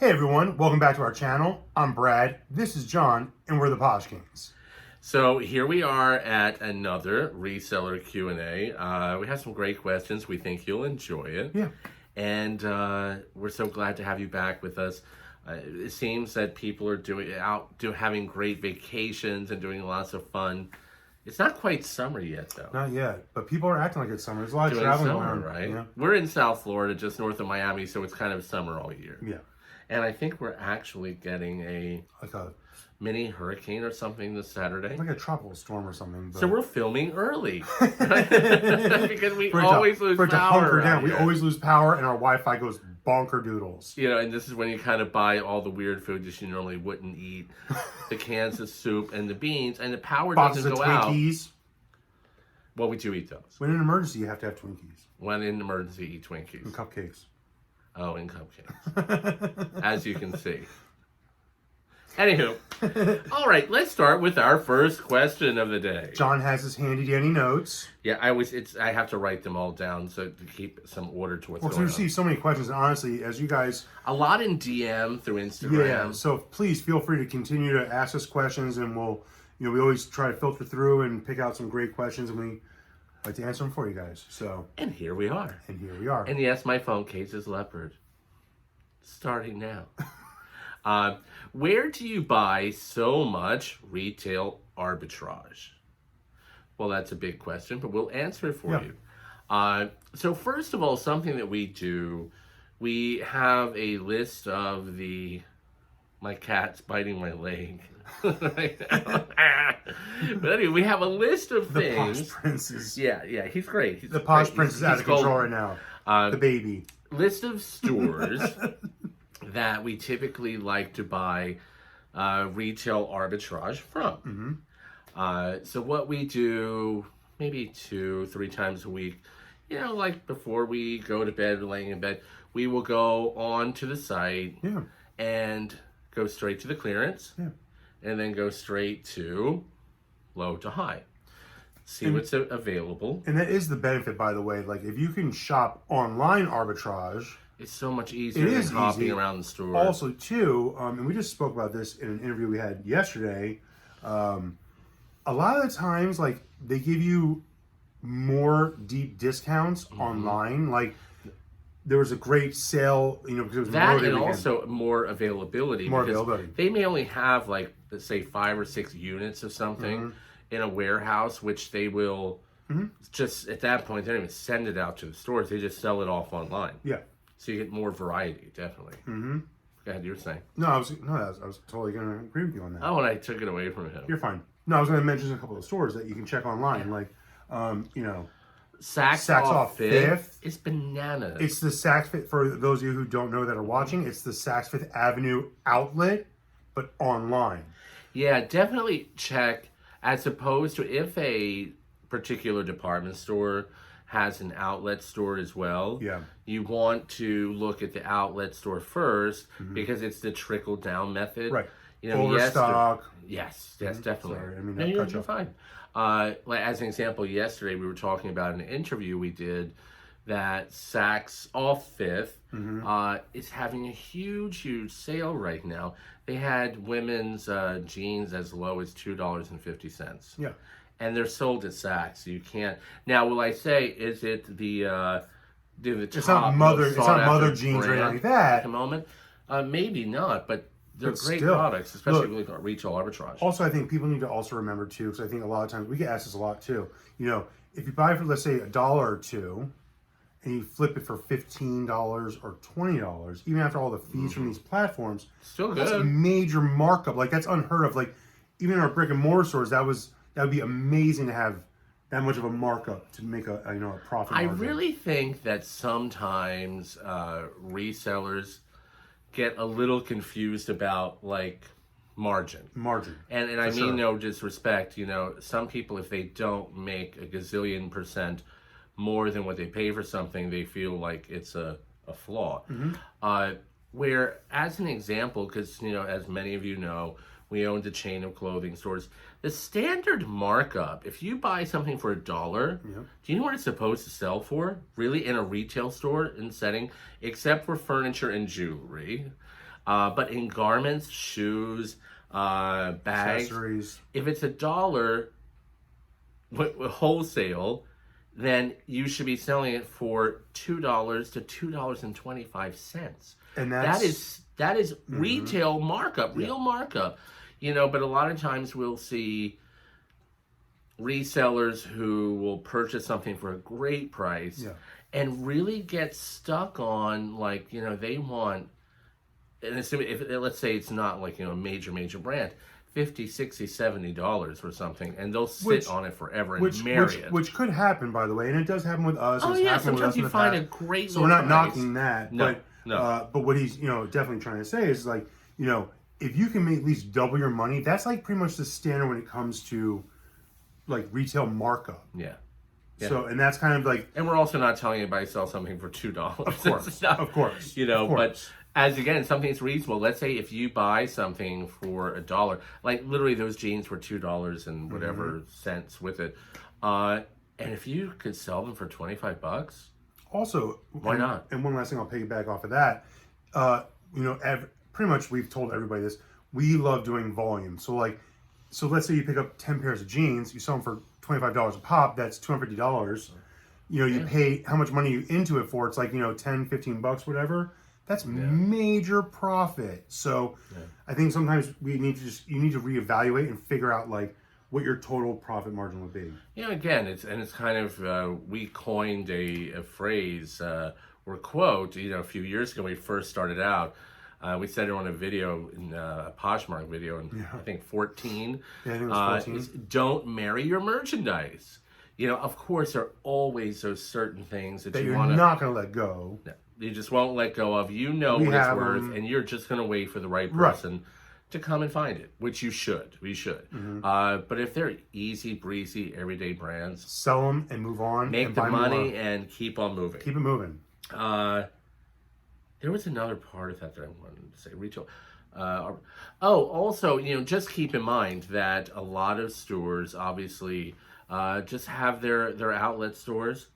Hey everyone, welcome back to our channel. I'm Brad, this is John, and we're the Posh Kings. So here we are at another reseller Q&A. We have some great questions. We think you'll enjoy it. Yeah. And we're so glad to have you back with us. It seems that people are having great vacations and doing lots of fun. It's not quite summer yet, though. Not yet, but people are acting like it's summer. There's a lot of Doing traveling summer, around, right? Yeah. We're in South Florida, just north of Miami, so it's kind of summer all year. Yeah. And I think we're actually getting a mini hurricane or something this Saturday. Like a tropical storm or something. But... So we're filming early. Because we always lose power. Down. We always lose power and our Wi-Fi goes bonker doodles. You know, and this is when you kind of buy all the weird food that you normally wouldn't eat. The cans of soup and the beans, and the power doesn't go out. Twinkies. Well, we do eat those. When in an emergency, you have to have Twinkies. When in an emergency, eat Twinkies. And cupcakes. Oh, and cupcakes. As you can see. Anywho, all right, let's start with our first question of the day. John has his handy dandy notes. Yeah, I have to write them all down so to keep some order to what's going on. We receive so many questions, and honestly, as you guys... A lot in DM through Instagram. Yeah, so please feel free to continue to ask us questions, and we'll, we always try to filter through and pick out some great questions, and we like to answer them for you guys. So. And here we are. And yes, my phone case is leopard. Starting now. Where do you buy so much retail arbitrage? Well, that's a big question, but we'll answer it for you. So first of all, something that we do, we have a list of my cat's biting my leg right now. But anyway, we have a list of things. The Posh Prince is... Yeah, he's great. The Posh Prince is out of control right now. The baby. List of stores that we typically like to buy retail arbitrage from. So what we do, maybe 2-3 times a week, like before we go to bed or laying in bed, we will go on to the site and go straight to the clearance and then go straight to low to high. See what's available. And that is the benefit, by the way. Like, if you can shop online arbitrage... It's so much easier than hopping around the store. Also, too, and we just spoke about this in an interview we had yesterday, a lot of the times, like, they give you more deep discounts online. Like, there was a great sale, because it was that and also more availability. They may only have, like, let's say 5 or 6 units of something in a warehouse, which they will just, at that point, they don't even send it out to the stores. They just sell it off online. Yeah. So you get more variety, definitely. Go ahead, you were saying. No, I was totally going to agree with you on that. Oh, and I took it away from him. You're fine. No, I was going to mention a couple of stores that you can check online, like, Saks Off Fifth. It's bananas. It's the Saks Fifth, for those of you who don't know that are watching, it's the Saks Fifth Avenue outlet, but online. Yeah, definitely check, as opposed to if a particular department store has an outlet store as well. Yeah. You want to look at the outlet store first because it's the trickle down method. Right. Overstock. Yes, definitely. Sorry, I mean, no, you're fine. Like, as an example, yesterday we were talking about an interview we did that Saks Off Fifth is having a huge sale right now. They had women's jeans as low as $2.50. Yeah. And they're sold at Saks, so you can't. Now, will I say, is it the it's not mother jeans or anything like that at the moment? Maybe not, but they're great products, especially with retail arbitrage. Also, I think people need to also remember too, because I think a lot of times we get asked this a lot too. If you buy for, let's say, $1 or $2, and you flip it for $15 or $20, even after all the fees from these platforms, still good. That's a major markup. Like, that's unheard of. Like, even in our brick and mortar stores, that would be amazing to have that much of a markup to make a profit margin. I really think that sometimes resellers get a little confused about, like, margin. And I mean no disrespect. Some people, if they don't make a gazillion % more than what they pay for something, they feel like it's a flaw. Where, as an example, because, as many of you know, we owned a chain of clothing stores. The standard markup, if you buy something for $1, do you know what it's supposed to sell for? Really, in a retail store setting, except for furniture and jewelry. But in garments, shoes, bags, accessories, if it's $1 wholesale, then you should be selling it for $2 to $2.25. and That is retail markup, real markup. But a lot of times we'll see resellers who will purchase something for a great price and really get stuck on, like, they want, and if let's say it's not like, a major brand, $50, $60, $70 for something, and they'll sit on it forever and marry it. Which could happen, by the way, and it does happen with us. Oh, yeah, sometimes you find a great so we're not knocking that, No. but what he's, definitely trying to say is, like, if you can make at least double your money, that's like pretty much the standard when it comes to like retail markup. Yeah. So, and that's kind of like, and we're also not telling anybody to sell something for $2. Of course, of course, but as again, something's reasonable. Let's say if you buy something for $1, like literally those jeans were $2 and whatever cents with it, and if you could sell them for $25, also, why not? And one last thing, I'll piggyback off of that. Pretty much we've told everybody this. We love doing volume. So let's say you pick up 10 pairs of jeans, you sell them for $25 a pop, that's $250. You pay how much money you into it for, it's like, 10, $15, whatever. That's major profit. So I think sometimes you need to reevaluate and figure out like what your total profit margin would be. Again, it's kind of, we coined a phrase or quote, a few years ago when we first started out. We said it on a video, in a Poshmark video, in I think 14. Yeah, I think it was 14. Is don't marry your merchandise. Of course, there are always those certain things that you want to... you're not going to let go. No, you just won't let go of. What it's worth, and you're just going to wait for the right person to come and find it, which you should. We should. But if they're easy, breezy, everyday brands... Sell them and move on. Make the money and keep on moving. Keep it moving. There was another part of that I wanted to say. Retail. Also, just keep in mind that a lot of stores obviously just have their outlet stores.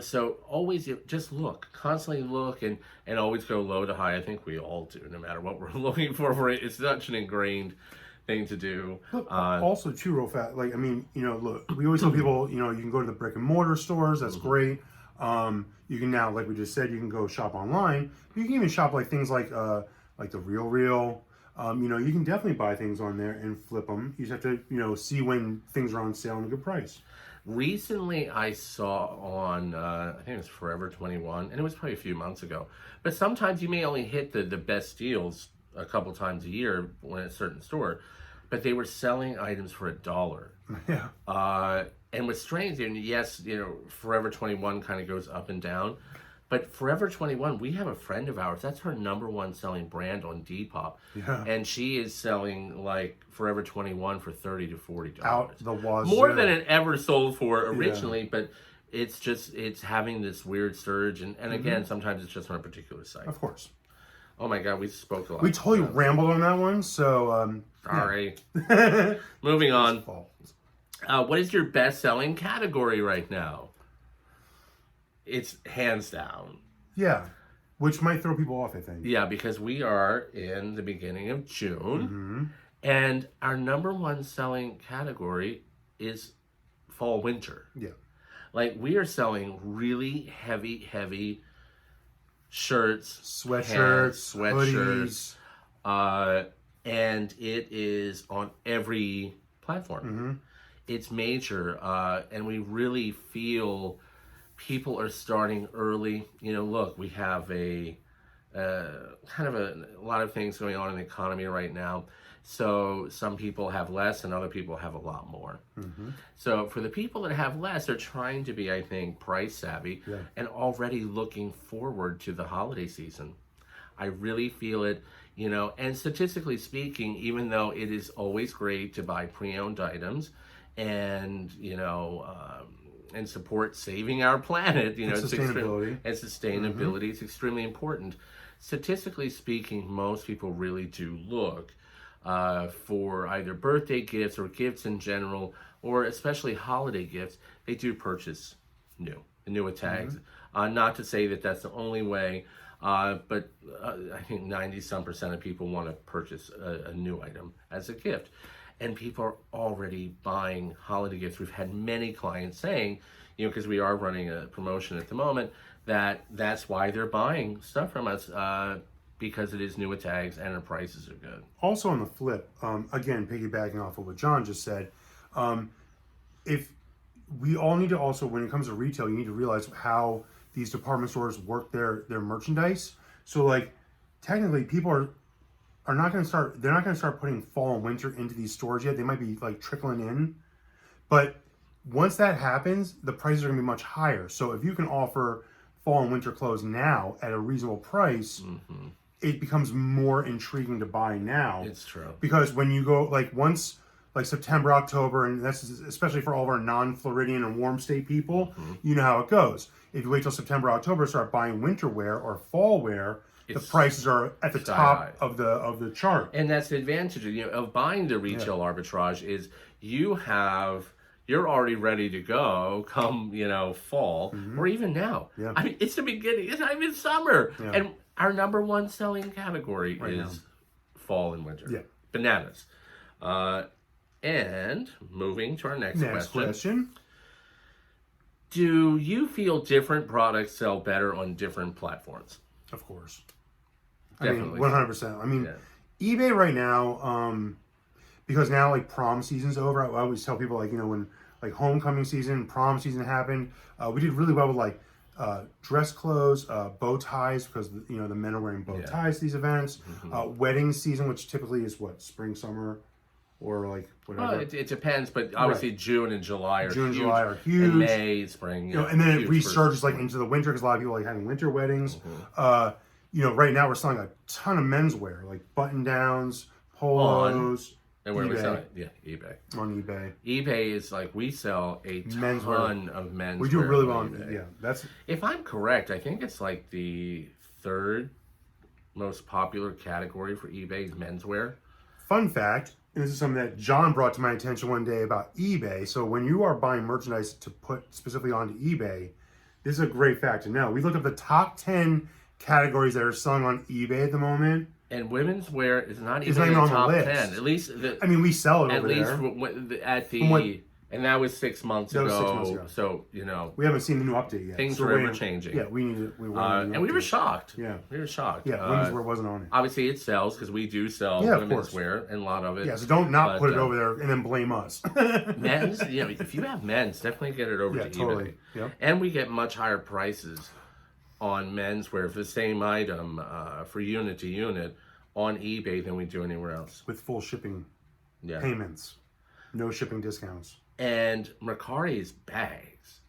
So always just look, constantly look, and always go low to high. I think we all do, no matter what we're looking for. It's such an ingrained thing to do. Look, also too, real fast. Like, look, we always tell people, you can go to the brick and mortar stores. That's great. You can now, like we just said, you can go shop online. You can even shop like things like the RealReal. You can definitely buy things on there and flip them. You just have to, see when things are on sale at a good price. Recently, I saw on, I think it was Forever 21, and it was probably a few months ago. But sometimes you may only hit the best deals a couple times a year when at a certain store. But they were selling items for $1. Yeah. And what's strange, and yes, Forever 21 kind of goes up and down. But Forever 21, we have a friend of ours, that's her #1 selling brand on Depop. Yeah. And she is selling like Forever 21 for $30 to $40. Out the wazoo. More than it ever sold for originally, but it's having this weird surge. And again, sometimes it's just on a particular site. Of course. Oh my God, we spoke a lot. We totally rambled on that one, so... Sorry. Moving on. What is your best-selling category right now? It's hands down. Yeah, which might throw people off, I think. Yeah, because we are in the beginning of June, and our #1 selling category is fall-winter. Yeah. Like, we are selling really heavy shirts, sweatshirts, sweatshirts, and it is on every platform. It's major, and we really feel people are starting early. Look, we have a lot of things going on in the economy right now. So some people have less and other people have a lot more. So for the people that have less, they're trying to be, I think, price savvy and already looking forward to the holiday season. I really feel it, and statistically speaking, even though it is always great to buy pre-owned items and, and support saving our planet, sustainability. Sustainability is extremely important. Statistically speaking, most people really do look for either birthday gifts or gifts in general, or especially holiday gifts. They do purchase new with tags. Not to say that that's the only way, But I think 90% of people want to purchase a new item as a gift. And people are already buying holiday gifts. We've had many clients saying, because we are running a promotion at the moment, that's why they're buying stuff from us, because it is new with tags and our prices are good. Also on the flip, again, piggybacking off of what John just said, if we all need to also, when it comes to retail, you need to realize how these department stores work their merchandise. So like, technically people are not going to start, they're not going to start putting fall and winter into these stores yet. They might be like trickling in, but once that happens, the prices are going to be much higher. So if you can offer fall and winter clothes now at a reasonable price, it becomes more intriguing to buy now. It's true. Because when you go, like once, like September, October, and that's especially for all of our non-Floridian and warm state people, you know how it goes. If you wait till September, October, start buying winter wear or fall wear, the prices are at the top of the chart. And that's the advantage of buying the retail arbitrage is you're already ready to go come, fall or even now. I mean, it's the beginning. It's not even summer. And our number one selling category is fall and winter. Bananas. And moving to our next question. Do you feel different products sell better on different platforms? Of course. Definitely. 100%. I mean, eBay right now, because now like prom season's over, I always tell people like, when like homecoming season, prom season happened, we did really well with like dress clothes, bow ties, because the men are wearing bow ties to these events. Wedding season, which typically is what, spring, summer, or like whatever. Well, it depends, but obviously June and July are huge. And May, spring, and then it resurges like into the winter because a lot of people are like having winter weddings. Right now we're selling a ton of menswear, like button downs, polos. And where we sell it? Yeah, eBay. On eBay. eBay is like we sell a ton of menswear. We do really well on eBay. Yeah, that's. If I'm correct, I think it's like the third most popular category for eBay is menswear. Fun fact, and this is something that John brought to my attention one day about eBay. So when you are buying merchandise to put specifically onto eBay, this is a great fact to know. We looked up the top 10 categories that are selling on eBay at the moment. And women's wear is not even in the top 10. At least, we sell it over there. At least and that was 6 months ago. So we haven't seen the new update yet. Things are ever changing. Yeah, we were shocked. Yeah, we were shocked. Yeah, women's wear wasn't on it. Obviously, it sells because we do sell women's wear and a lot of it. Yeah, so don't put it over there and then blame us. Men's, if you have men's, definitely get it over to eBay. Yeah. And we get much higher prices on menswear for the same item for unit to unit on eBay than we do anywhere else. With full shipping payments. No shipping discounts. And Mercari's bags.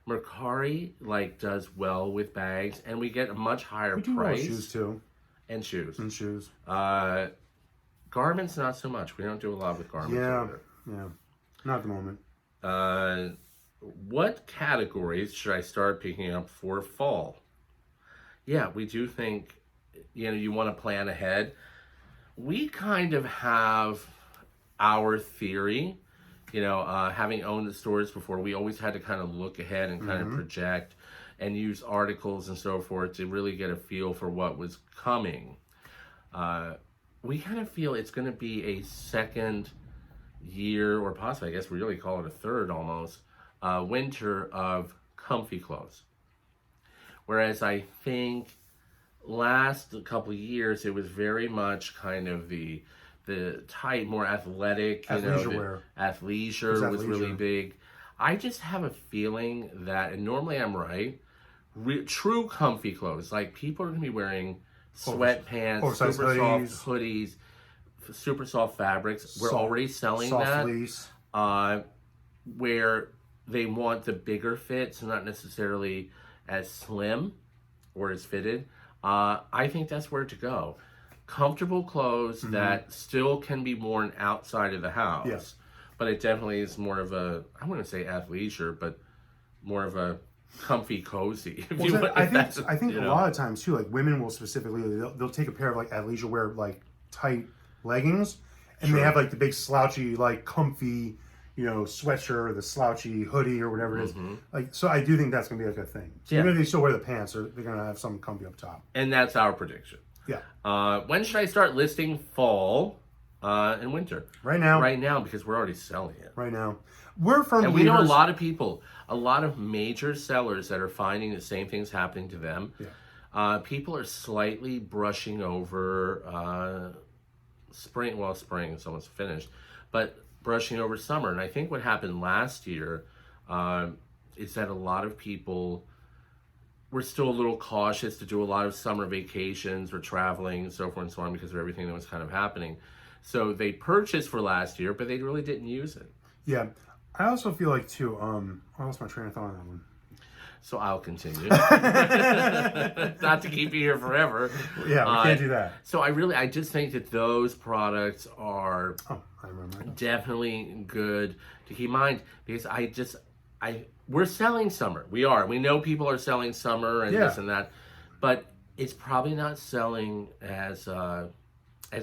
Mercari does well with bags, and we get a much higher price. We do well shoes too. And shoes. Garments, not so much. We don't do a lot with garments. Yeah. Not at the moment. What categories should I start picking up for fall? Yeah, we do think, you want to plan ahead. We kind of have our theory, having owned the stores before, we always had to kind of look ahead and kind of project and use articles and so forth to really get a feel for what was coming. We kind of feel it's going to be a second year, or possibly, I guess we really call it a third almost, winter of comfy clothes. Whereas I think last couple of years, it was very much kind of the tight, more athletic, wear. Athleisure was really big. I just have a feeling that, and normally I'm right, true comfy clothes, like people are going to be wearing sweatpants, super soft hoodies, super soft fabrics. We're already selling that. Fleece. Where they want the bigger fits, not necessarily as slim or as fitted. I think that's where to go. Comfortable clothes that still can be worn outside of the house, but it definitely is more of a, I wouldn't say athleisure, but more of a comfy, cozy. I think a lot of times too, like women will specifically, they'll take a pair of like athleisure wear, like tight leggings, and they have like the big slouchy, like comfy sweatshirt or the slouchy hoodie or whatever it is. Like, so I do think that's gonna be like a thing. So even if they still wear the pants, they're gonna have something comfy up top. And that's our prediction. Yeah. When should I start listing fall and winter? Right now. Right now, because we're already selling it. Right now. We're from And we know a lot of people, a lot of major sellers that are finding the same things happening to them. Yeah. People are slightly brushing over spring. Well, spring is almost finished, but brushing over summer. And I think what happened last year is that a lot of people were still a little cautious to do a lot of summer vacations or traveling and so forth and so on because of everything that was kind of happening. So they purchased for last year, but they really didn't use it. Yeah. I also feel like too, I lost my train of thought on that one. So I'll continue. Not to keep you here forever. Yeah, we can't do that. So I just think that those products are I remember. definitely good to keep in mind because we're selling summer. We are. We know people are selling summer and this and that, but it's probably not selling as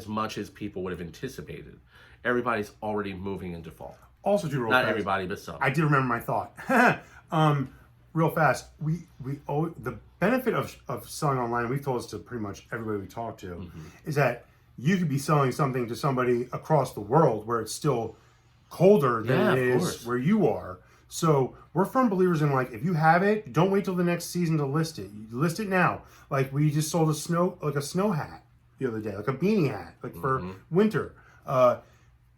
much as people would have anticipated. Everybody's already moving into fall. Also, too, not everybody, but some. I did remember my thought. Real fast. We the benefit of selling online. We've told this to pretty much everybody we talk to, is that you could be selling something to somebody across the world where it's still colder than it is where you are. So we're firm believers in like if you have it, don't wait till the next season to list it. You list it now. Like we just sold a snow hat the other day, like a beanie hat, like for winter.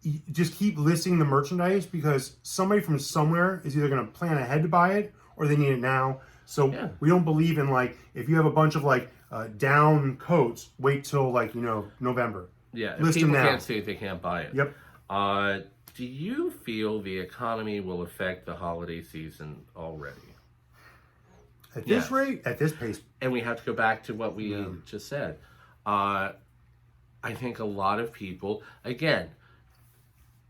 You just keep listing the merchandise because somebody from somewhere is either going to plan ahead to buy it or they need it now. So we don't believe in like if you have a bunch of like down coats, wait till like November. Yeah, list if people them now. can't see it, they can't buy it. Yep. Do you feel the economy will affect the holiday season already? At this rate, at this pace, and we have to go back to what we just said. I think a lot of people again.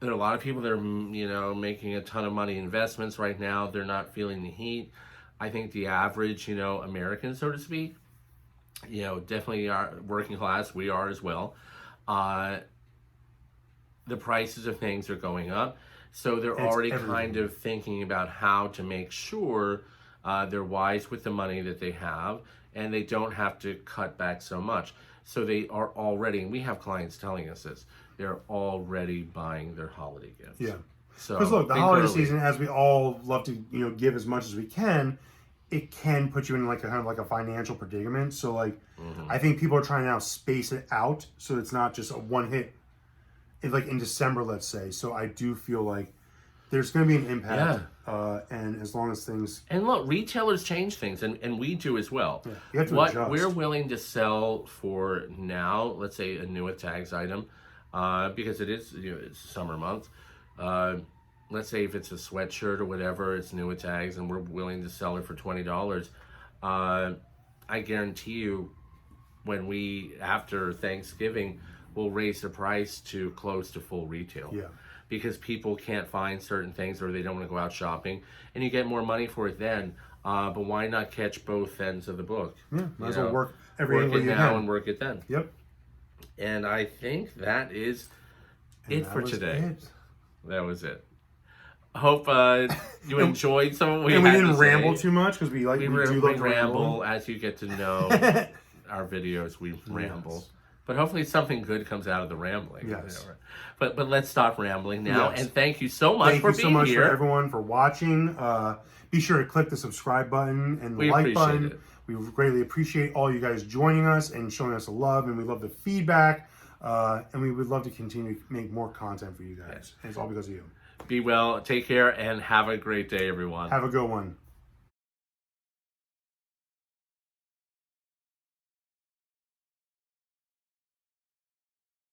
There are a lot of people that are, making a ton of money investments right now. They're not feeling the heat. I think the average, American, so to speak, definitely are working class. We are as well. The prices of things are going up. So they're already kind of thinking about how to make sure they're wise with the money that they have and they don't have to cut back so much. So they are already, and we have clients telling us this, they're already buying their holiday gifts. Yeah. So because look, the holiday season, as we all love to, give as much as we can, it can put you in like a financial predicament. So like, I think people are trying to now space it out so it's not just a one hit, like in December, let's say. So I do feel like there's going to be an impact, and as long as things... And look, retailers change things, and we do as well. Yeah, you have to what adjust. We're willing to sell for now, let's say a NWT tags item, because it is it's summer months. Let's say if it's a sweatshirt or whatever, it's NWT tags, and we're willing to sell it for $20. I guarantee you, when we, after Thanksgiving, we'll raise the price to close to full retail. Yeah. Because people can't find certain things or they don't want to go out shopping, and you get more money for it then. But why not catch both ends of the book? Yeah, might as well work every work it now and work it then. Yep. And I think that is it for today. That was it. Hope you enjoyed some of what we had to say. And we didn't ramble too much because we do love to ramble. As you get to know our videos, we ramble. Yes. But hopefully something good comes out of the rambling. Yes. But let's stop rambling now. Yes. And thank you so much for being here. Thank you so much for everyone for watching. Be sure to click the subscribe button and the like button. It. We greatly appreciate all you guys joining us and showing us the love, and we love the feedback. And we would love to continue to make more content for you guys. Yes. And it's all because of you. Be well, take care, and have a great day, everyone. Have a good one.